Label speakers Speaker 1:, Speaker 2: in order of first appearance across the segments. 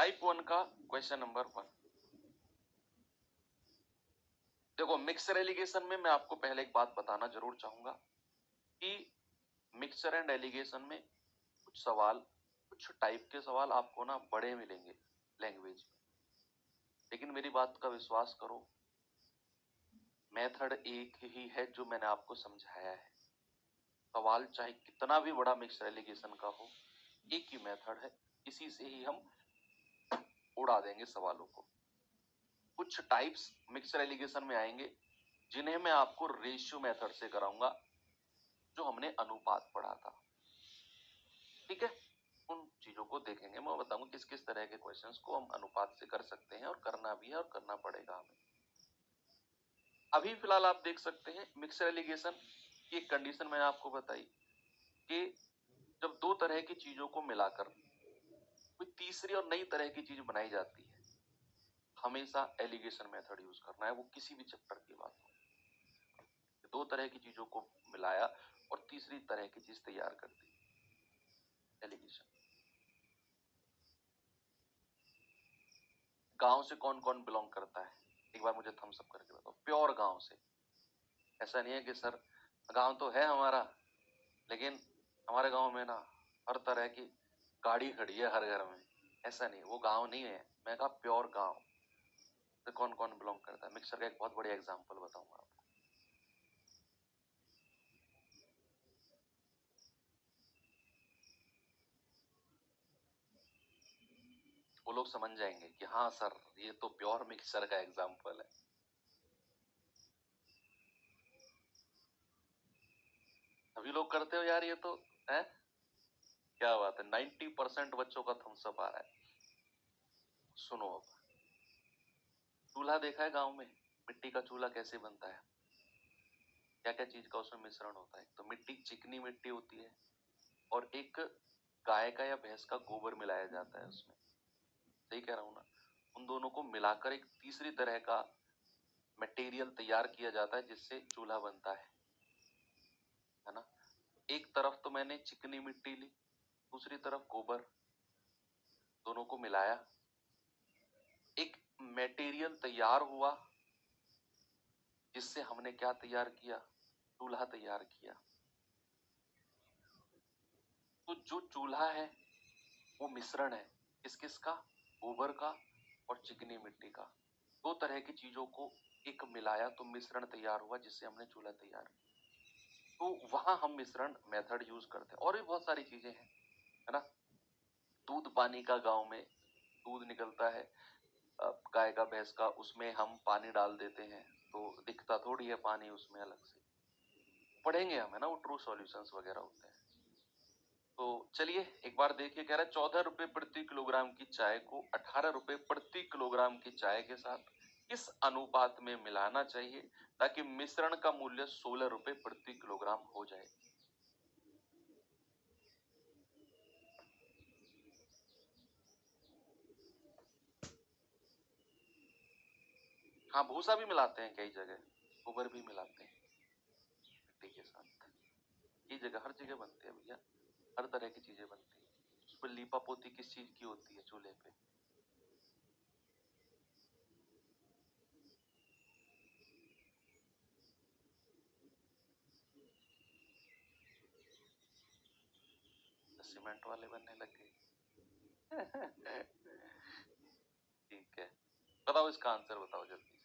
Speaker 1: Type 1 का question number 1। देखो mixture allegation में मैं आपको पहले एक बात बताना जरूर चाहूंगा कि मिक्सचर एंड एलिगेशन में कुछ सवाल, कुछ टाइप के सवाल आपको ना बड़े मिलेंगे लैंग्वेज में, लेकिन मेरी बात का विश्वास करो, मेथड एक ही है जो मैंने आपको समझाया है। सवाल चाहे कितना भी बड़ा मिक्सचर एलिगेशन का हो, एक ही मेथड है, इसी से ही हम उड़ा देंगे सवालों को। कुछ टाइप्स मिक्सचर एलिगेशन में आएंगे जिन्हें मैं आपको रेशियो मेथड से कराऊंगा, जो हमने अनुपात पढ़ा था। ठीक है, उन चीजों को देखेंगे, मैं बताऊंगा किस किस तरह के क्वेश्चंस को हम अनुपात से कर सकते हैं और करना भी है और करना पड़ेगा हमें। अभी फिलहाल आप देख सकते हैं मिक्सचर एलिगेशन की एक कंडीशन मैंने आपको बताई कि जब दो तरह की चीजों को मिलाकर कोई तीसरी और नई तरह की चीज बनाई जाती है, हमेशा एलिगेशन मेथड यूज करना है, वो किसी भी चैप्टर की बात हो। दो तरह की चीजों को मिलाया और तीसरी तरह की चीज तैयार कर दी, एलिगेशन। गांव से कौन कौन बिलोंग करता है, एक बार मुझे थम्स अप करके बताओ। प्योर गांव से। ऐसा नहीं है कि सर गांव तो है हमारा, लेकिन हमारे गांव में ना हर तरह की गाड़ी खड़ी है हर घर में, ऐसा नहीं, वो गांव नहीं है। मैं कहा प्योर गांव से कौन कौन बिलोंग करता है। मिक्सर का एक बहुत बड़ी एग्जांपल बताऊंगा आपको। वो लोग समझ जाएंगे कि हाँ सर ये तो प्योर मिक्सर का एग्जांपल है। अभी लोग करते हो यार ये तो है, क्या बात है, 90% बच्चों का थम्स अप आ रहा है। सुनो, अब चूल्हा देखा है गांव में, मिट्टी का चूल्हा कैसे बनता है, क्या क्या चीज का उसमें मिश्रण होता है। तो मिट्टी, चिकनी मिट्टी होती है और एक गाय का या भैंस का गोबर मिलाया जाता है उसमें, सही कह रहा हूं ना। उन दोनों को मिलाकर एक तीसरी तरह का मटेरियल तैयार किया जाता है जिससे चूल्हा बनता है ना। एक तरफ तो मैंने चिकनी मिट्टी ली, दूसरी तरफ गोबर, दोनों को मिलाया, एक मटेरियल तैयार हुआ जिससे हमने क्या तैयार किया, चूल्हा तैयार किया। तो जो चूल्हा है वो मिश्रण है किस किस का, गोबर का और चिकनी मिट्टी का। दो तरह की चीजों को एक मिलाया तो मिश्रण तैयार हुआ जिससे हमने चूल्हा तैयार किया। तो वहां हम मिश्रण मेथड यूज करते हैं। और भी बहुत सारी चीजें हैं, है ना। दूध पानी का, गांव में दूध निकलता है गाय का भैंस का, उसमें हम पानी डाल देते हैं तो दिखता थोड़ी है पानी उसमें, अलग से पढ़ेंगे हम, है ना, वो ट्रू सॉल्यूशंस वगैरह होते हैं। तो चलिए एक बार देखिए, कह रहा है 14 रुपए प्रति किलोग्राम की चाय को 18 रुपए प्रति किलोग्राम की चाय के साथ किस अनुपात में मिलाना चाहिए ताकि मिश्रण का मूल्य 16 रुपए प्रति किलोग्राम हो जाए। हाँ, भूसा भी मिलाते हैं, कई जगह गोबर भी मिलाते हैं मिट्टी के साथ, कई जगह, हर जगह बनते हैं भैया, हर तरह की चीजें बनती है। उस पर लीपा पोती किस चीज की होती है चूल्हे पे, सीमेंट वाले बनने लग गए। ठीक है, बताओ इसका आंसर बताओ जल्दी से।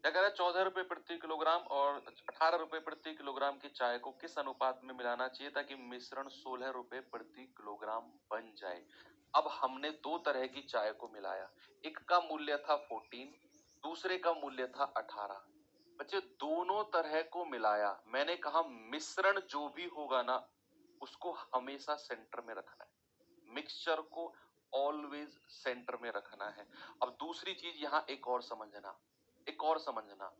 Speaker 1: क्या कह रहा है, 14 रुपए प्रति किलोग्राम और 18 रुपए प्रति किलोग्राम की चाय को किस अनुपात में मिलाना चाहिए ताकि मिश्रण 16 रुपए प्रति किलोग्राम बन जाए। अब हमने दो तरह की चाय को मिलाया, एक का मूल्य था 14, दूसरे का मूल्य था 18। बच्चे दोनों तरह को मिलाया, मैंने कहा मिश्रण जो भी होगा ना उसको हमेशा सेंटर में रखना है, मिक्सचर को ऑलवेज सेंटर में रखना है। अब दूसरी चीज यहाँ एक और समझना, एक और समझना,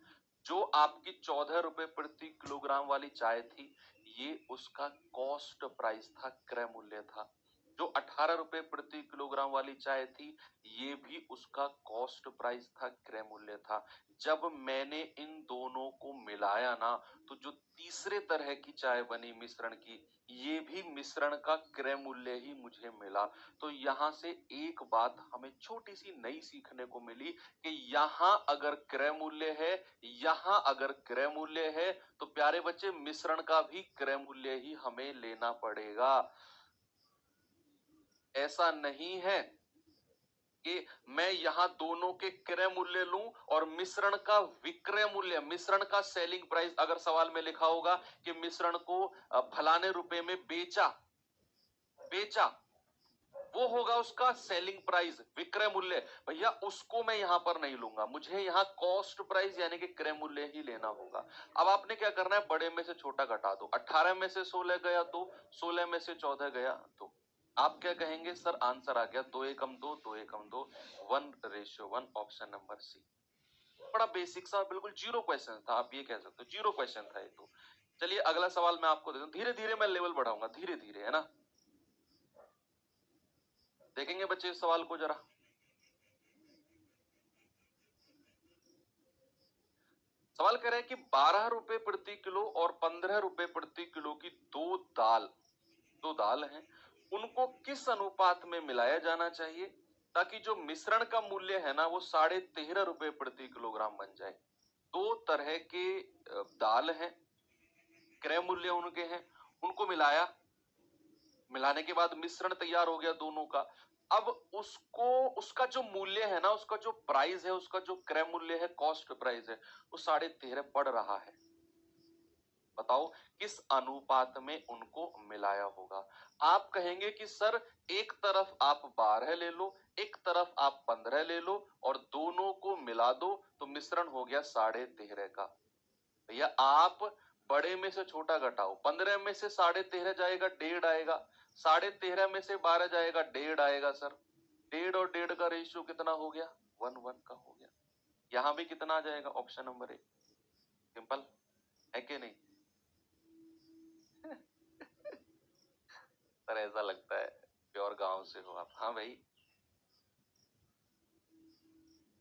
Speaker 1: जो आपकी 14 रुपए प्रति किलोग्राम वाली चाय थी, ये उसका कॉस्ट प्राइस था, क्रय मूल्य था। जो 18 रुपए प्रति किलोग्राम वाली चाय थी, ये भी उसका कॉस्ट प्राइस था, क्रय मूल्य था। जब मैंने इन दोनों को मिलाया ना, तो जो तीसरे तरह की चाय बनी मिश्रण की, ये भी मिश्रण का क्रय मूल्य ही मुझे मिला। तो यहां से एक बात हमें छोटी सी नई सीखने को मिली कि यहां अगर क्रय मूल्य है, यहां अगर क्रय मूल्य है, तो प्यारे बच्चे मिश्रण का भी क्रय मूल्य ही हमें लेना पड़ेगा। ऐसा नहीं है कि मैं यहां दोनों के क्रय मूल्य लूं और मिश्रण का विक्रय मूल्य, मिश्रण का सेलिंग प्राइस, अगर सवाल में लिखा होगा कि मिश्रण को फलाने रुपए में बेचा, वो होगा उसका सेलिंग प्राइस, विक्रय मूल्य। भैया उसको मैं यहां पर नहीं लूंगा, मुझे यहां कॉस्ट प्राइस यानी कि क्रय मूल्य ही लेना होगा। अब आपने क्या करना है, बड़े में से छोटा घटा दो। 18 में से 16 गया 2, 16 में से 14 गया 2। आप क्या कहेंगे, सर आंसर आ गया 2 एकम 2, 2 एकम 2, 1:1, ऑप्शन नंबर सी। बड़ा बेसिक सा, बिल्कुल जीरो क्वेश्चन था, आप ये कह सकते हो जीरो क्वेश्चन था ये तो। चलिए अगला सवाल मैं आपको दे दूं, धीरे धीरे मैं लेवल बढ़ाऊंगा, धीरे धीरे, है ना। देखेंगे बच्चे इस सवाल को जरा। सवाल कह रहे हैं कि 12 रुपए प्रति किलो और 15 रुपए प्रति किलो की दो दाल हैं, उनको किस अनुपात में मिलाया जाना चाहिए ताकि जो मिश्रण का मूल्य है ना, वो 13.5 रुपए प्रति किलोग्राम बन जाए। दो तरह के दाल हैं, क्रय मूल्य उनके हैं, उनको मिलाने के बाद मिश्रण तैयार हो गया दोनों का। अब उसका जो मूल्य है ना, उसका जो प्राइस है, उसका जो क्रय मूल्य है, कॉस्ट प्राइस है, वो 13.5 पड़ रहा है। बताओ किस अनुपात में उनको मिलाया होगा। आप कहेंगे कि सर एक तरफ आप 12 ले लो, एक तरफ आप 15 ले लो और दोनों को मिला दो तो मिश्रण हो गया 13.5 का। भैया आप बड़े में से छोटा घटाओ, 15 में से 13.5 जाएगा 1.5 आएगा, 13.5 में से 12 जाएगा 1.5 आएगा। सर 1.5 और 1.5 का रेशियो कितना हो गया, 1:1 का हो गया। यहां भी कितना आ जाएगा, ऑप्शन नंबर ए। सिंपल है कि नहीं। सर ऐसा लगता है प्योर गांव से हो आप। हाँ भाई,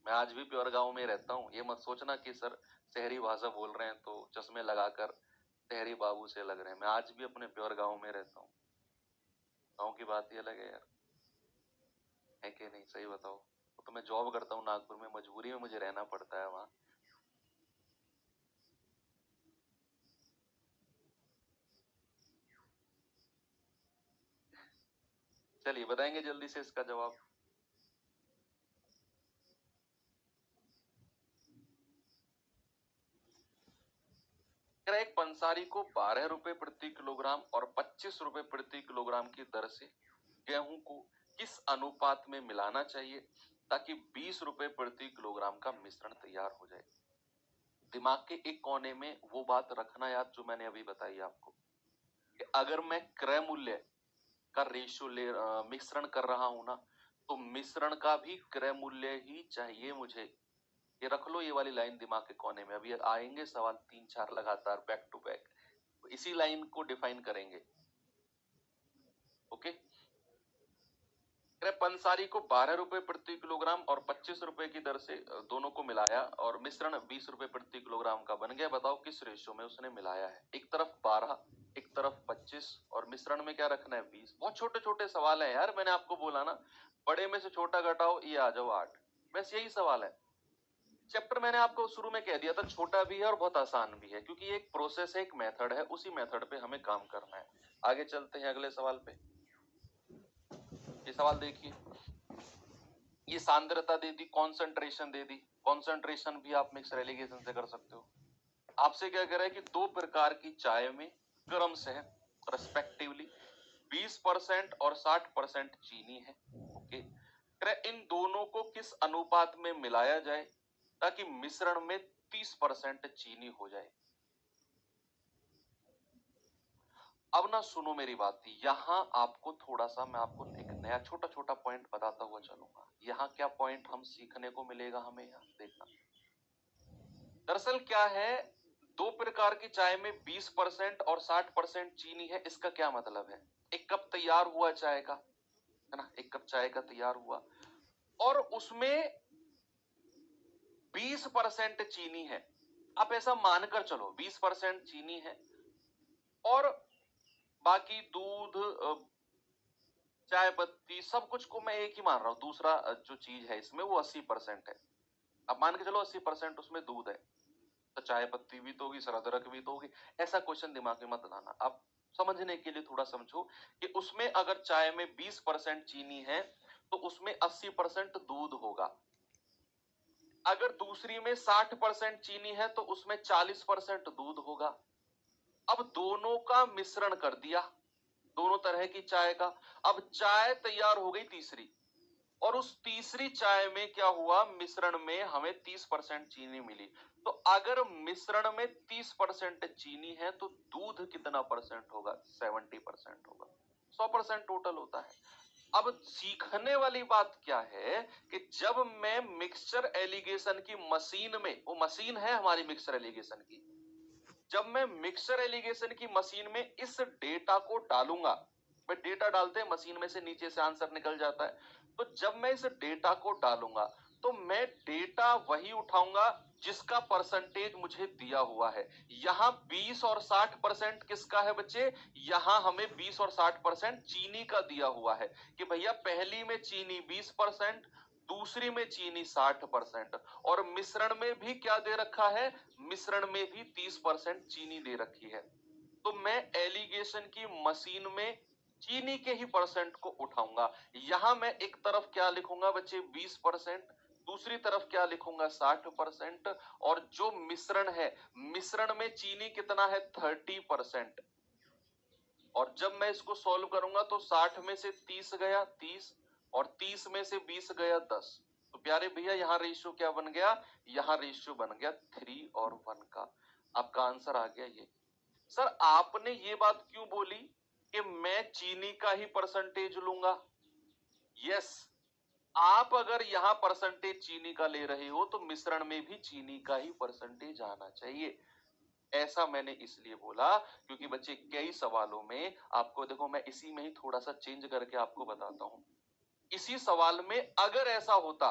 Speaker 1: मैं आज भी प्योर गांव में रहता हूँ। ये मत सोचना कि सर शहरी भाषा बोल रहे हैं तो चश्मे लगाकर शहरी बाबू से लग रहे हैं। मैं आज भी अपने प्योर गांव में रहता हूँ। गांव की बात ही अलग है यार, है कि नहीं, सही बताओ। तो मैं जॉब करता हूँ नागपुर में, मजबूरी में मुझे रहना पड़ता है वहां। चलिए बताएंगे जल्दी से इसका जवाब। एक पंसारी को 12 रुपए प्रति किलोग्राम और 25 रुपए प्रति किलोग्राम की दर से गेहूं को किस अनुपात में मिलाना चाहिए ताकि 20 रुपए प्रति किलोग्राम का मिश्रण तैयार हो जाए। दिमाग के एक कोने में वो बात रखना याद जो मैंने अभी बताई आपको कि अगर मैं क्रय मूल्य का रेशियो मिश्रण कर रहा हूं ना, तो मिश्रण का भी क्रय मूल्य ही चाहिए मुझे। ये रख लो, ये वाली लाइन दिमाग के कोने में। अभी आएंगे सवाल 3-4 लगातार बैक टू बैक, इसी लाइन को डिफाइन करेंगे। ओके, पंसारी को 12 रुपए प्रति किलोग्राम और 25 रुपए की दर से दोनों को मिलाया और मिश्रण 20 रुपए प्रति किलोग्राम का बन गया। बताओ किस रेशियो में उसने मिलाया है। एक तरफ 12, एक तरफ 25 और मिश्रण में क्या रखना है, 20। बहुत छोटे छोटे सवाल है यार, मैंने आपको बोला ना बड़े में से छोटा घटाओ, ये आ जाओ 8। बस यही सवाल है। चैप्टर मैंने आपको शुरू में कह दिया था छोटा भी है और बहुत आसान भी है, क्योंकि एक प्रोसेस है, एक मेथड है, उसी मेथड पे हमें काम करना है। आगे चलते हैं अगले सवाल पे। ये सवाल देखिए, ये सांद्रता दे दी, कॉन्सेंट्रेशन दे दी। कॉन्सेंट्रेशन भी आप मिक्स रेलिगेशन से कर सकते हो। आपसे क्या कह रहा है कि दो प्रकार की चाय में क्रमशः रेस्पेक्टिवली 20% और 60% चीनी है। ओके, इन दोनों को किस अनुपात में मिलाया जाए ताकि मिश्रण में 30% चीनी हो जाए। अब ना सुनो मेरी बात, यहां आपको थोड़ा सा मैं आपको एक नया छोटा छोटा पॉइंट बताता हुआ चलूंगा। यहाँ क्या पॉइंट हम सीखने को मिलेगा हमें, यहाँ देखना। दरअसल क्या है, दो प्रकार की चाय में 20% और 60% चीनी है। इसका क्या मतलब है, एक कप तैयार हुआ चाय का, है ना, 1 कप चाय का तैयार हुआ और उसमें 20% चीनी है। आप ऐसा मानकर चलो 20% चीनी है और बाकी दूध, चाय पत्ती, सब कुछ को मैं एक ही मान रहा हूं। दूसरा जो चीज है इसमें वो 80% है। अब मान के चलो 80% उसमें दूध है, तो चाय पत्ती भी तो होगी, सर अदरक भी तो होगी। ऐसा क्वेश्चन दिमाग में मत लाना। आप समझने के लिए थोड़ा समझो कि उसमें अगर चाय में 20% चीनी है तो उसमें 80% दूध होगा। अगर दूसरी में 60% चीनी है तो उसमें 40% दूध होगा। अब दोनों का मिश्रण कर दिया, दोनों तरह की चाय का। अब चाय तैयार हो गई तीसरी, और उस तीसरी चाय में क्या हुआ, मिश्रण में हमें 30% चीनी मिली। तो अगर मिश्रण में 30% चीनी है तो दूध कितना परसेंट होगा, 70% होगा। 100% टोटल होता है। अब सीखने वाली बात क्या है कि जब मैं मिक्सचर एलिगेशन की मशीन में, वो मशीन है हमारी मिक्सचर एलिगेशन की, जब मैं मिक्सचर एलिगेशन की मशीन में इस डेटा को डालूंगा, मैं डेटा डालते हैं मशीन में से नीचे से आंसर निकल जाता है, तो जब मैं इस डेटा को डालूंगा तो मैं डेटा वही उठाऊंगा जिसका परसेंटेज मुझे दिया हुआ है। यहां 20 और 60% किसका है बच्चे, यहां हमें 20 और 60% चीनी का दिया हुआ है कि भैया पहली में चीनी 20%, दूसरी में चीनी 60%, और मिश्रण में भी क्या दे रखा है, मिश्रण में भी 30% चीनी दे रखी है। तो मैं एलिगेशन की मशीन में चीनी के ही परसेंट को उठाऊंगा। यहां मैं एक तरफ क्या लिखूंगा बच्चे, 20%, दूसरी तरफ क्या लिखूंगा, 60%, और जो मिश्रण है, मिश्रण में चीनी कितना है, 30%। और जब मैं इसको सॉल्व करूंगा तो 60 में से 30 गया 30, और 30 में से 20 गया 10। तो प्यारे भैया यहाँ रेशियो क्या बन गया, यहाँ रेशियो बन गया 3 और 1 का। आपका आंसर आ गया ये। सर आपने ये बात क्यों बोली कि मैं चीनी का ही परसेंटेज लूंगा? यस, आप अगर यहां परसेंटेज चीनी का ले रहे हो तो मिश्रण में भी चीनी का ही परसेंटेज आना चाहिए। ऐसा मैंने इसलिए बोला क्योंकि बच्चे कई सवालों में आपको, देखो मैं इसी में ही थोड़ा सा चेंज करके आपको बताता हूं। इसी सवाल में अगर ऐसा होता,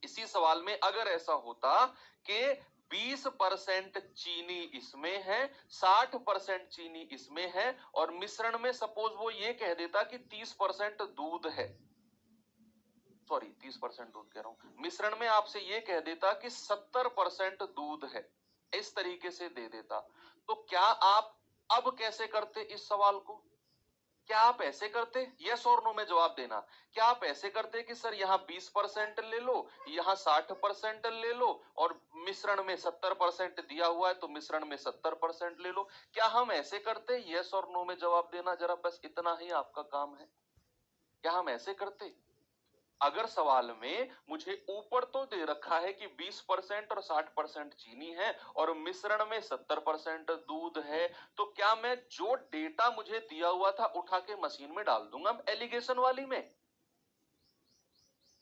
Speaker 1: इसी सवाल में अगर ऐसा होता कि 20% चीनी इसमें है, 60% चीनी इसमें है, और मिश्रण में सपोज वो ये कह देता कि 30% दूध है, सॉरी 30% दूध कह रहा हूं, मिश्रण में आपसे ये कह देता कि 70% दूध है, इस तरीके से दे देता, तो क्या आप अब कैसे करते इस सवाल को? क्या आप ऐसे करते, यस और नो में जवाब देना, क्या आप ऐसे करते कि सर यहाँ 20% ले लो, यहाँ 60% ले लो, और मिश्रण में 70% दिया हुआ है तो मिश्रण में 70% ले लो? क्या हम ऐसे करते, यस और नो में जवाब देना, जरा बस इतना ही आपका काम है। क्या हम ऐसे करते? अगर सवाल में मुझे ऊपर तो दे रखा है कि 20% और 60% चीनी है और मिश्रण में 70% दूध है, तो क्या मैं जो डेटा मुझे दिया हुआ था उठा के मशीन में डाल दूंगा एलिगेशन वाली में?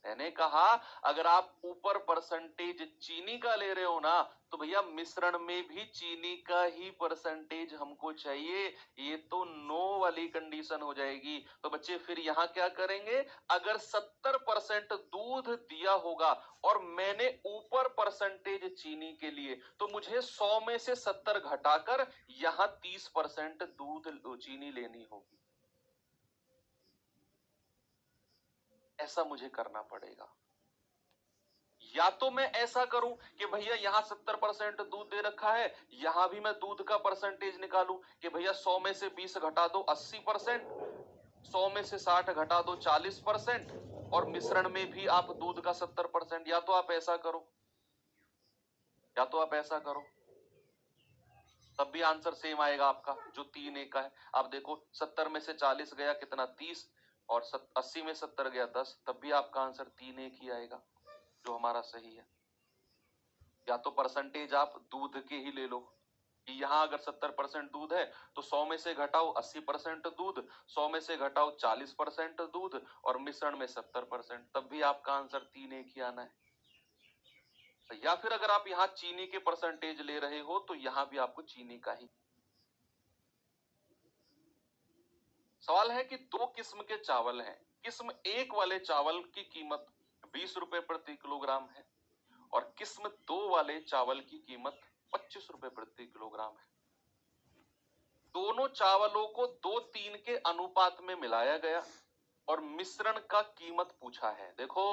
Speaker 1: मैंने कहा अगर आप ऊपर परसेंटेज चीनी का ले रहे हो ना, तो भैया मिश्रण में भी चीनी का ही परसेंटेज हमको चाहिए। ये तो नो वाली कंडीशन हो जाएगी। तो बच्चे फिर यहां क्या करेंगे, अगर 70% दूध दिया होगा और मैंने ऊपर परसेंटेज चीनी के लिए, तो मुझे 100 में से 70 घटाकर यहां 30% दूध चीनी लेनी होगी। ऐसा मुझे करना पड़ेगा। या तो मैं ऐसा करूं कि भैया यहां 70% दूध दे रखा है, यहां भी मैं दूध का परसेंटेज निकालूं कि भैया 100 में से 20 घटा दो 80%, 100 में से 60 घटा दो 40%, और मिश्रण में भी आप दूध का 70%। या तो आप ऐसा करो, या तो आप ऐसा करो, तब भी आंसर सेम आएगा आपका जो 3 का है। आप देखो 70 में से 40 गया कितना, 30, और 80 में 70 गया 10, तब भी आपका आंसर 3 ही आएगा जो हमारा सही है। या तो परसेंटेज आप दूध के ही ले लो कि यहां अगर 70% दूध है तो 100 में से घटाओ 80% दूध, 100 में से घटाओ 40% दूध, और मिश्रण में 70%, तब भी आपका आंसर 3 ही आना है। या फिर अगर आप यहाँ चीनी के परसेंटेज ले रहे हो तो यहां भी आपको चीनी का ही। सवाल है कि दो किस्म के चावल हैं। किस्म एक वाले चावल की कीमत 20 रुपए प्रति किलोग्राम है और किस्म दो वाले चावल की कीमत 25 रुपए प्रति किलोग्राम है। दोनों चावलों को 2:3 के अनुपात में मिलाया गया और मिश्रण का कीमत पूछा है। देखो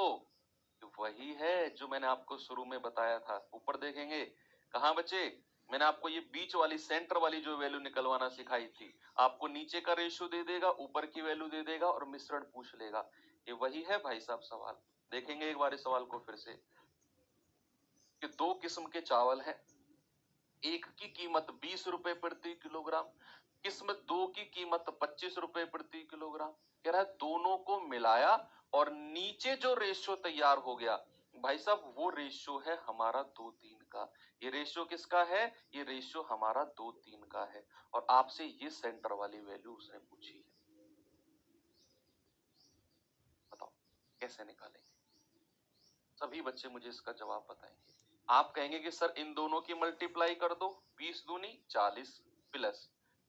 Speaker 1: वही है जो मैंने आपको शुरू में बताया था। ऊपर देखेंगे कहां बच्चे, मैंने आपको ये बीच वाली सेंटर वाली जो वैल्यू निकलवाना सिखाई थी। आपको नीचे का रेशियो दे देगा, ऊपर की वैल्यू दे देगा और मिश्रण पूछ लेगा। ये वही है भाई साहब सवाल। देखेंगे एक बार इस सवाल को फिर से कि दो किस्म के चावल हैं, एक की कीमत 20 रुपए प्रति किलोग्राम, किस्म दो की कीमत 25 रुपए प्रति किलोग्राम। कह रहा है दोनों को मिलाया और नीचे जो रेशियो तैयार हो गया भाई साहब वो रेशियो है हमारा 2:3 का। ये रेशियो किसका है? ये रेशियो हमारा 2:3 का है और आपसे ये सेंटर वाली वैल्यू उसने पूछी है। बताओ कैसे निकालेंगे? सभी बच्चे मुझे इसका जवाब बताएंगे। आप कहेंगे कि सर इन दोनों की मल्टीप्लाई कर दो, 20 दूनी 40 प्लस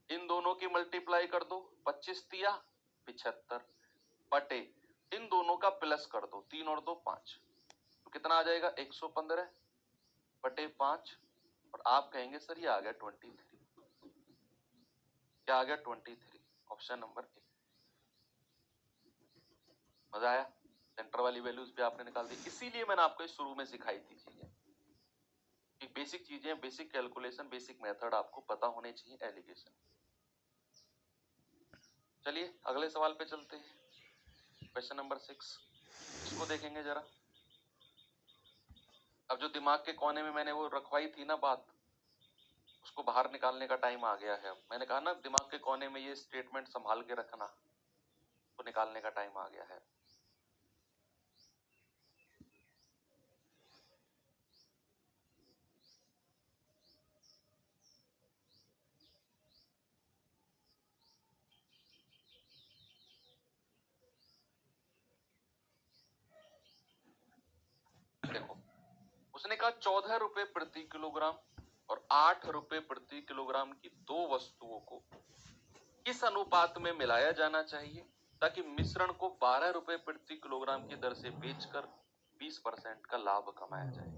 Speaker 1: इन दोनों की मल्टीप्लाई कर दो, 25 तिया 75 बटे इन दोनों का प्लस कर दो, 3 और 2 5, तो कितना आ जाएगा? 115 बटे 5 और आप कहेंगे सर ये आ गया 23। क्या आ गया? 23। Option number A. मजा आया? सेंटर वाली वैल्यूज भी आपने निकाल दी। इसीलिए मैंने आपको शुरू में सिखाई थी चीजें कि बेसिक चीजें, बेसिक कैलकुलेशन, बेसिक मेथड आपको पता होने चाहिए एलिगेशन। चलिए अगले सवाल पे चलते हैं। क्वेश्चन नंबर 6 इसको देखेंगे जरा। अब जो दिमाग के कोने में मैंने वो रखवाई थी ना बात, उसको बाहर निकालने का टाइम आ गया है। अब मैंने कहा ना दिमाग के कोने में ये स्टेटमेंट संभाल के रखना, तो निकालने का टाइम आ गया है। देखो उसने कहा 14 रुपए प्रति किलोग्राम और 8 रुपए प्रति किलोग्राम की दो वस्तुओं को किस अनुपात में मिलाया जाना चाहिए ताकि मिश्रण को 12 रुपए प्रति किलोग्राम की दर से बेचकर 20% का लाभ कमाया जाए।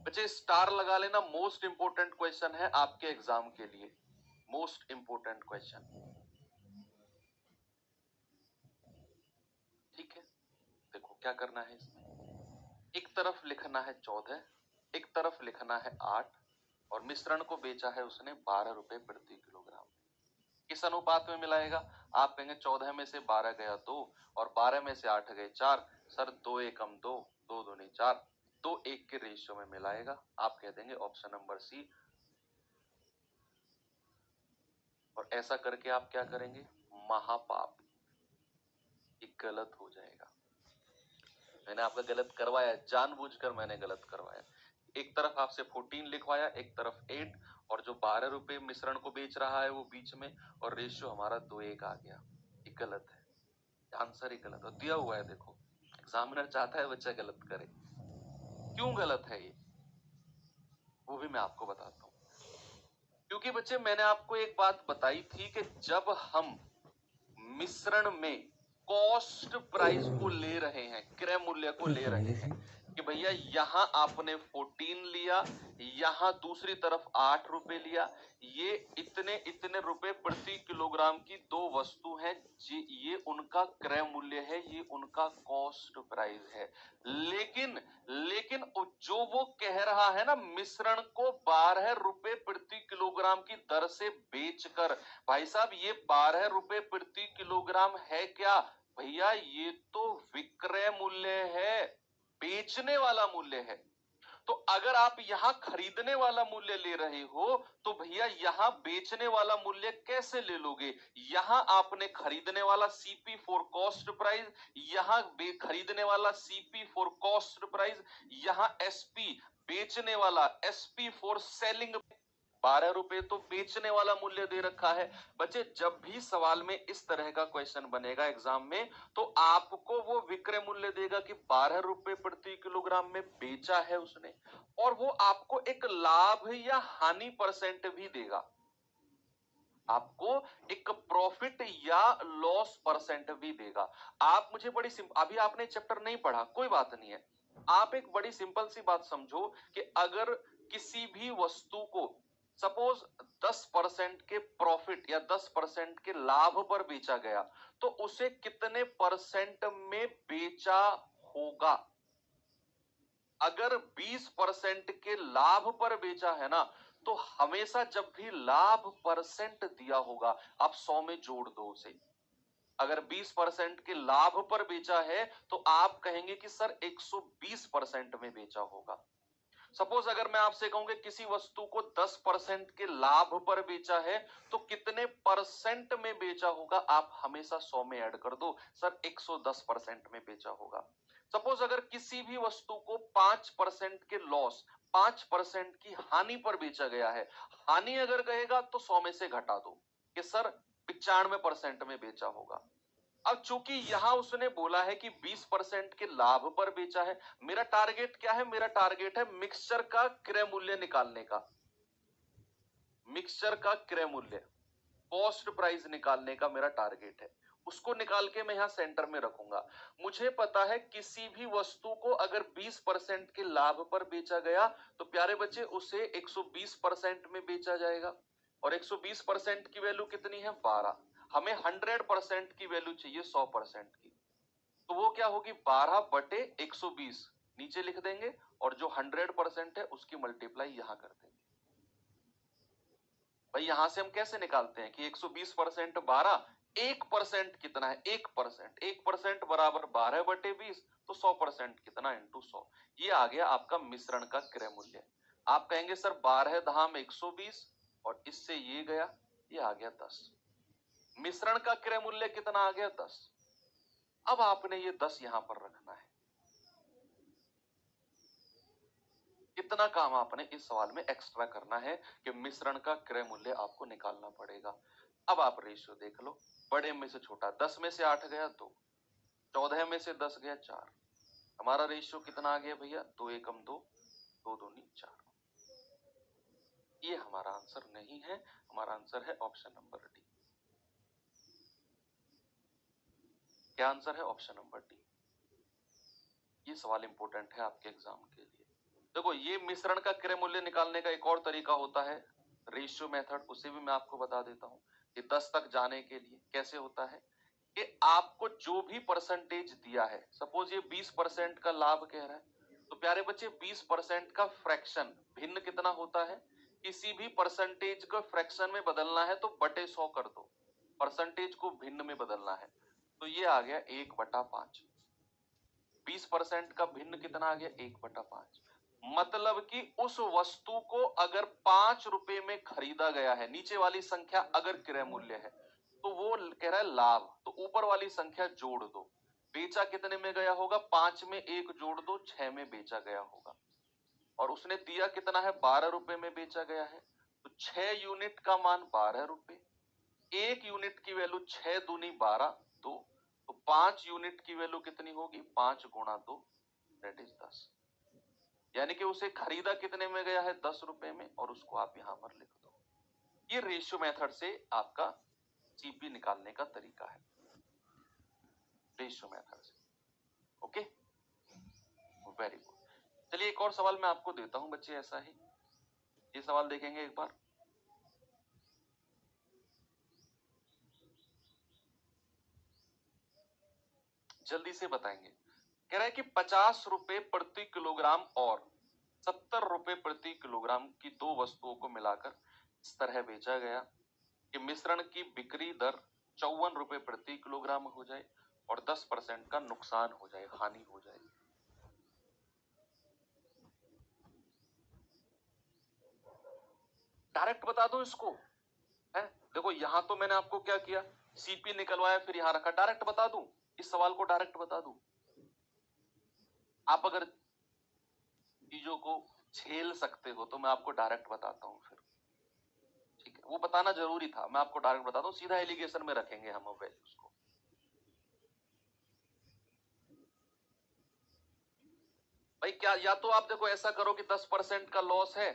Speaker 1: बच्चे स्टार लगा लेना, मोस्ट इंपोर्टेंट क्वेश्चन है आपके एग्जाम के लिए, मोस्ट इंपोर्टेंट क्वेश्चन। ठीक है, देखो क्या करना है इसमें। एक तरफ लिखना है 14, एक तरफ लिखना है 8 और मिश्रण को बेचा है उसने 12 रुपए प्रति किलोग्राम। किस अनुपात में मिलाएगा? आप कहेंगे 14 में से 12 गया 2 और 12 में से 8 गए 4। सर 2 एकम 2, 2 दूनी 4, 2 1 के रेशियो में मिलाएगा। आप कह देंगे ऑप्शन नंबर सी। और ऐसा करके आप क्या करेंगे? महापाप। ये गलत हो जाएगा। मैंने आपका गलत करवाया, जानबूझकर मैंने गलत करवाया। एक तरफ आपसे 14 लिखवाया, एक तरफ 8 और जो 12 रुपए मिश्रण को बेच रहा है वो बीच में और रेशियो हमारा 2:1 आ गया। ये गलत है, आंसर ही गलत है। दिया हुआ है देखो, एग्जामिनर चाहता है बच्चा गलत करे। क्यों गलत है ये वो भी मैं आपको बताता हूं। क्योंकि बच्चे मैंने आपको एक बात बताई थी कि जब हम मिश्रण में कॉस्ट प्राइस को ले रहे हैं, क्रय मूल्य को ले रहे हैं कि भैया यहां आपने 14 लिया, यहां दूसरी तरफ 8 रुपए लिया, ये इतने इतने रुपए प्रति किलोग्राम की दो वस्तु हैं, ये उनका क्रय मूल्य है, ये उनका कॉस्ट प्राइस है। लेकिन लेकिन जो वो कह रहा है ना मिश्रण को 12 रुपए प्रति किलोग्राम की दर से बेचकर, भाई साहब ये 12 रुपए प्रति किलोग्राम है क्या? भैया ये तो विक्रय मूल्य है, बेचने वाला मूल्य है। तो अगर आप यहां खरीदने वाला मूल्य ले रहे हो तो भैया यहां बेचने वाला मूल्य कैसे ले लोगे? यहां आपने खरीदने वाला सीपी फॉर कॉस्ट प्राइस, यहां खरीदने वाला सीपी फॉर कॉस्ट प्राइस, यहां एसपी बेचने वाला एसपी फॉर सेलिंग, 12 रुपए तो बेचने वाला मूल्य दे रखा है। बच्चे जब भी सवाल में इस तरह का क्वेश्चन बनेगा एग्जाम में तो आपको वो विक्रय मूल्य देगा कि 12 रुपए प्रति किलोग्राम में बेचा है उसने, और वो आपको एक लाभ या हानि परसेंट भी देगा। आपको एक प्रॉफिट या लॉस परसेंट भी देगा। आप मुझे बड़ी अभी आपने चैप्टर नहीं पढ़ा, कोई बात नहीं है, आप एक बड़ी सिंपल सी बात समझो कि अगर किसी भी वस्तु को सपोज 10% के प्रॉफिट या 10% के लाभ पर बेचा गया, तो उसे कितने परसेंट में बेचा होगा? अगर 20% के लाभ पर बेचा है ना, तो हमेशा जब भी लाभ परसेंट दिया होगा, आप 100 में जोड़ दो उसे। अगर 20% के लाभ पर बेचा है तो आप कहेंगे कि सर 120% में बेचा होगा। सपोज अगर मैं आपसे कहूं कि किसी वस्तु को 10% के लाभ पर बेचा है, तो कितने परसेंट में बेचा होगा? आप हमेशा 100 में ऐड कर दो, सर 110% में बेचा होगा। सपोज अगर किसी भी वस्तु को 5% के लॉस, 5% की हानि पर बेचा गया है, हानि अगर कहेगा तो 100 में से घटा दो कि सर 95% में बेचा होगा। अब चूंकि यहां उसने बोला है कि 20% के लाभ पर बेचा है, मेरा टारगेट क्या है? मेरा टारगेट है मिक्सचर का क्रय मूल्य निकालने का। मिक्सचर का क्रय मूल्य, कॉस्ट प्राइस निकालने का मेरा टारगेट है। उसको निकाल के मैं यहां सेंटर में रखूंगा। मुझे पता है किसी भी वस्तु को अगर 20% के लाभ पर बेचा गया, तो प्यारे बच्चे उसे 120% में बेचा जाएगा। और 120% की वैल्यू कितनी है? 12। हमें 100% की वैल्यू चाहिए 100% की, तो वो क्या होगी? 12/120 नीचे लिख देंगे, और जो 100% है उसकी मल्टीप्लाई यहां कर देंगे। भाई यहां से हम कैसे निकालते हैं कि 120% 12, 1% कितना है? 1%, 1% बराबर 12/20, तो 100% कितना? इंटू 100। ये आ गया आपका मिश्रण का क्रय मूल्य। आप कहेंगे सर 12 धाम 120, और इससे ये गया, ये आ गया 10। मिश्रण का क्रय मूल्य कितना आ गया? 10। अब आपने ये 10 यहां पर रखना है। इतना काम आपने इस सवाल में एक्स्ट्रा करना है कि मिश्रण का क्रय मूल्य आपको निकालना पड़ेगा। अब आप रेशियो देख लो, बड़े में से छोटा, 10 में से 8 गया 2, 14 में से 10 गया 4। हमारा रेशियो कितना आ गया भैया? 2 एकम 2, 2 दूनी 4। ये हमारा आंसर नहीं है, हमारा आंसर है ऑप्शन नंबर डी। क्या आंसर है? Option number D. ये सवाल इंपॉर्टेंट है आपके एग्जाम के लिए। देखो, ये मिश्रण का क्रय मूल्य निकालने का एक और तरीका होता है, रेशियो मेथड, उसे भी मैं आपको बता देता हूं कि 10 तक जाने के लिए कैसे होता है कि आपको जो भी परसेंटेज दिया है, सपोज ये 20% का लाभ कह रहा है, तो प्यारे बच्चे 20% का फ्रैक्शन भिन्न कितना होता है? किसी भी परसेंटेज को फ्रैक्शन में बदलना है तो बटे 100 कर दो, परसेंटेज को भिन्न में बदलना है, तो ये आ गया 1/5। 20% का भिन्न कितना आ गया? 1/5। मतलब कि उस वस्तु को अगर 5 रुपए में खरीदा गया है, नीचे वाली संख्या अगर क्रय मूल्य है, तो वो कह रहा है लाभ, तो ऊपर वाली संख्या जोड़ दो। बेचा कितने में गया होगा? 5 में 1 जोड़ दो, 6 में बेचा गया होगा। और उसने दिया कितना है? 12 रुपए में बेचा गया है, तो 6 यूनिट का मान 12 रुपए, 1 यूनिट की वैल्यू 6 दूनी 12, 2, तो 5 यूनिट की वैल्यू कितनी होगी? 5 गुणा 2, दैट इज 10। यानी कि उसे खरीदा कितने में गया है? 10 रुपए में, और उसको आप यहां पर लिख दो। ये रेशियो मेथड से आपका सीपी निकालने का तरीका है, रेशियो मेथड से। Okay, very good. चलिए एक और सवाल मैं आपको देता हूं बच्चे, ऐसा ही ये सवाल देखेंगे एक बार। जल्दी से बताएंगे। कह रहा है कि 50 रुपए प्रति किलोग्राम और 70 रुपए प्रति किलोग्राम की दो वस्तुओं को मिलाकर इस तरह बेचा गया कि मिश्रण की बिक्री दर 54 रुपए प्रति किलोग्राम हो जाए और 10% का नुकसान हो जाए, हानि हो जाए। डायरेक्ट बता दो इसको, है? देखो यहां तो मैंने आपको क्या किया, सीपी निकलवाया, फिर यहां रखा। डायरेक्ट बता दूं इस सवाल को? डायरेक्ट बता दूं? आप अगर चीजों को झेल सकते हो तो मैं आपको डायरेक्ट बताता हूं फिर, ठीक है? वो बताना जरूरी था, मैं आपको डायरेक्ट बताता हूं, सीधा एलिगेशन में रखेंगे हम वैल्यूज को। भाई क्या, या तो आप देखो ऐसा करो कि 10% का लॉस है,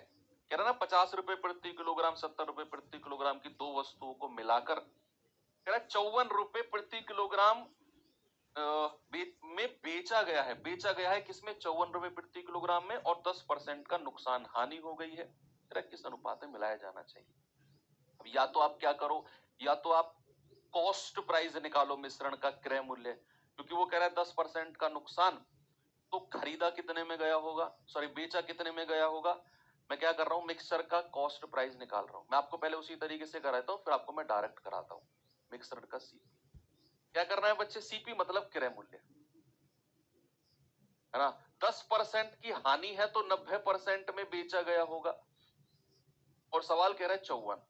Speaker 1: कह रहा ना 50 रुपए प्रति किलोग्राम 70 रुपए प्रति किलोग्राम की दो वस्तुओं को मिलाकर कह रहा 54 रुपए प्रति किलोग्राम में बेचा गया है किसमें 54 रुपए प्रति किलोग्राम में, और 10% का नुकसान हानि हो गई है। कह रहा किस अनुपात में मिलाया जाना चाहिए। अब या तो आप क्या करो, या तो आप कॉस्ट प्राइस निकालो मिश्रण का क्रय मूल्य, क्योंकि वो कह रहा है 10% का नुकसान, तो खरीदा कितने में गया होगा, सॉरी बेचा कितने में गया होगा। मैं क्या कर रहा हूं, मिक्सर का कॉस्ट प्राइस निकाल रहा हूं। मैं आपको पहले उसी तरीके से कराता हूं, फिर आपको मैं डायरेक्ट कराता हूं मिक्सर का सीपी। क्या करना है बच्चे, सीपी मतलब क्रय मूल्य, है ना। 10% की हानि है तो 90% में बेचा गया होगा, और सवाल कह रहा है 54,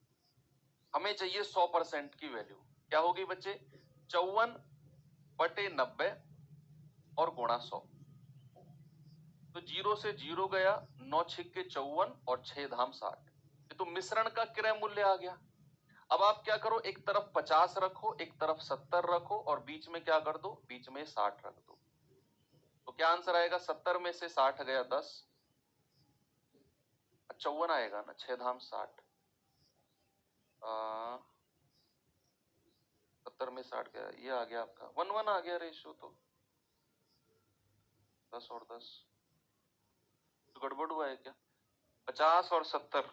Speaker 1: हमें चाहिए 100% की वैल्यू। क्या होगी बच्चे, 54/90 और गुणा 100, तो 0 से 0 गया, 9 छिक्के 54 और 6 धाम 60, ये तो मिश्रण का क्रय मूल्य आ गया। अब आप क्या करो, एक तरफ 50 रखो, एक तरफ 70 रखो, और बीच में क्या कर दो, बीच में 60 रख दो। तो क्या आंसर आएगा, 70 में से 60 गया 10, 54 आएगा ना, 6 धाम 60, 70 में 60 गया, ये आ गया आपका 1:1 आ गया रेशियो। तो 10 और 10 तो गड़बड़ हुआ है क्या, 50 और 70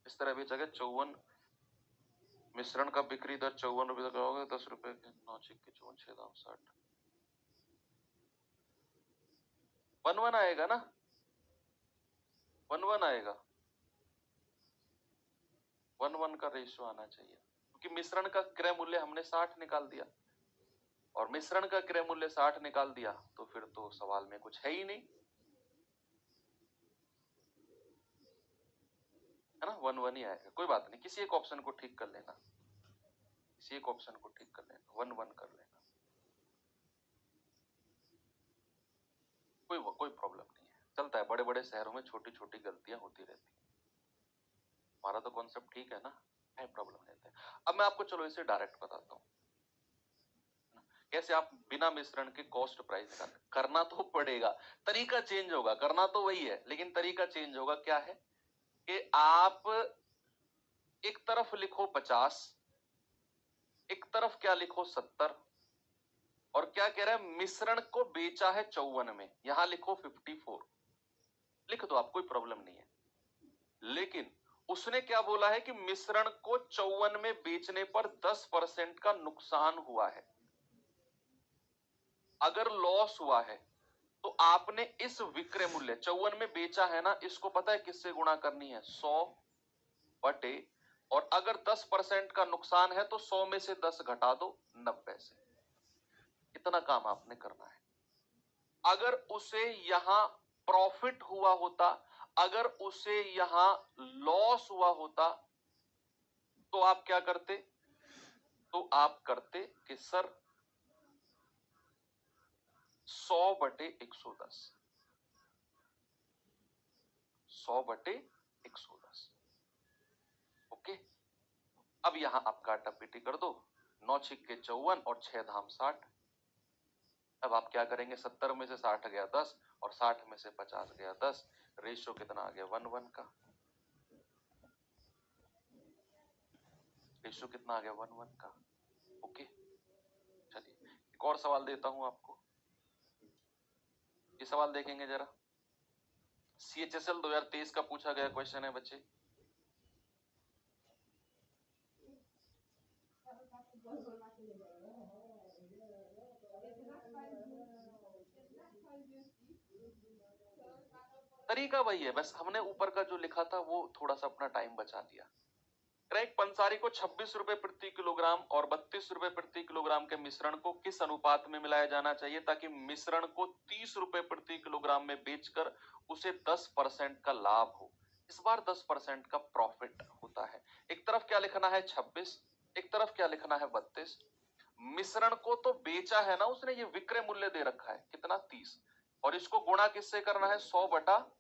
Speaker 1: इस तरह बेचा गया। 54 मिश्रण का बिक्री दर 54 रुपए तक होगा, 10 रुपए के 9 छिक्के 54, 6 दाम 60, 1:1 आएगा ना, 1:1 आएगा, 1:1 का रेशियो आना चाहिए, क्योंकि मिश्रण का क्रय मूल्य हमने 60 निकाल दिया, और मिश्रण का क्रय मूल्य 60 निकाल दिया, तो फिर तो सवाल में कुछ है ही नहीं, है ना। 1:1 ही आएगा, कोई बात नहीं, किसी एक ऑप्शन को ठीक कर लेना, किसी एक ऑप्शन को ठीक कर लेना, 1:1 कर लेना, कोई प्रॉब्लम नहीं है, चलता है। बड़े बड़े शहरों में छोटी छोटी गलतियां होती रहती है, हमारा तो कॉन्सेप्ट ठीक है ना, है प्रॉब्लम नहीं है। अब मैं आपको चलो इसे डायरेक्ट बताता हूं, कैसे आप बिना मिश्रण के कॉस्ट प्राइस निकाल, करना तो पड़ेगा, तरीका चेंज होगा, करना तो वही है लेकिन तरीका चेंज होगा। क्या है कि आप एक तरफ लिखो 50, एक तरफ क्या लिखो 70, और क्या कह रहा है, मिश्रण को बेचा है 54 में, यहां लिखो 54, लिख दो आप, कोई प्रॉब्लम नहीं है। लेकिन उसने क्या बोला है कि मिश्रण को 54 में बेचने पर 10% का नुकसान हुआ है। अगर लॉस हुआ है तो आपने इस विक्रय मूल्य 54 में बेचा है ना, इसको पता है किससे गुणा करनी है, 100 बटे, और अगर 10% का नुकसान है तो 100 में से 10 घटा दो 90 से। इतना काम आपने करना है। अगर उसे यहां प्रॉफिट हुआ होता, अगर उसे यहां लॉस हुआ होता, तो आप क्या करते, तो आप करते कि सर 100 बटे 110, 100 बटे 110, ओके। अब यहां आप काटा पीटी कर दो, 9 छिक्के 54 और 6 धाम 60। अब आप क्या करेंगे, 70 में से 60 गया 10, और 60 में से 50 गया 10, रेशियो कितना आ गया, 1:1 का, रेशियो कितना आ गया, 1:1 का, ओके। चलिए एक और सवाल देता हूं आपको, ये सवाल देखेंगे जरा, CHSL 2023 का पूछा गया क्वेश्चन है बच्चे। तरीका वही है, बस हमने ऊपर का जो लिखा था वो थोड़ा सा अपना टाइम बचा दिया। एक पंसारी को 26 रुपए प्रति किलोग्राम और 32 रुपए प्रति किलोग्राम के मिश्रण को किस अनुपात में मिलाया जाना चाहिए ताकि मिश्रण को 30 रुपए प्रति किलोग्राम में बेचकर उसे 10% का लाभ हो। इस बार 10% का प्रॉफिट होता है। एक तरफ क्या लिखना है 26, एक तरफ क्या लिखना है 32। मिश्रण को तो बेचा है ना उसने, ये विक्रय मूल्य दे रखा है कितना 30, और इसको गुणा किससे करना है 100 बटा,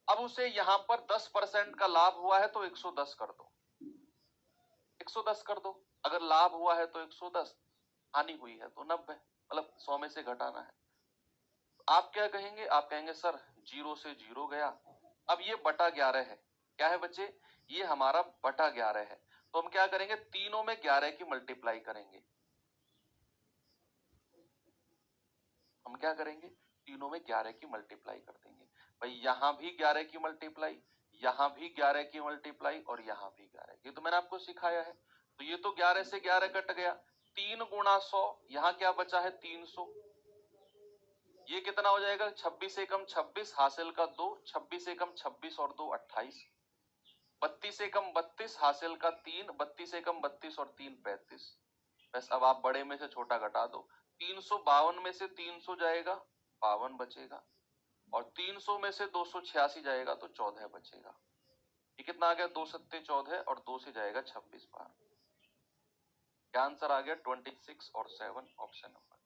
Speaker 1: अब उसे यहां पर 10% का लाभ हुआ है तो 110 कर दो, 110 कर दो। अगर लाभ हुआ है तो 110, हानि हुई है तो 90, मतलब 100 में से घटाना है। आप क्या कहेंगे, आप कहेंगे सर 0 से 0 गया, अब ये बटा 11 है, क्या है बच्चे, ये हमारा बटा 11 है। तो हम क्या करेंगे, तीनों में 11 की मल्टीप्लाई करेंगे। हम क्या करेंगे, तीनों में 11 की मल्टीप्लाई कर देंगे। भाई यहां भी 11 की मल्टीप्लाई, यहां भी 11 की मल्टीप्लाई और यहां भी 11, ये तो मैंने आपको सिखाया है। तो ये तो 11 से 11 कट गया, 3 गुणा 100, यहां क्या बचा है 300। ये कितना हो जाएगा, 26 से कम 26, हासिल का 2, 26 से कम 26 और 2 28, 32 से कम 32, हासिल का 3, 32 से कम 32 और 3 35। बस अब आप बड़े में से छोटा घटा दो, 352 में से 300 जाएगा, 52 बचेगा, और 300 में से 286 जाएगा तो 14 बचेगा। ये कितना आ गया, 2 सत्ते 14 और 2 से जाएगा 26 बार। क्या आंसर आ गया, 26 और 7, ऑप्शन नंबर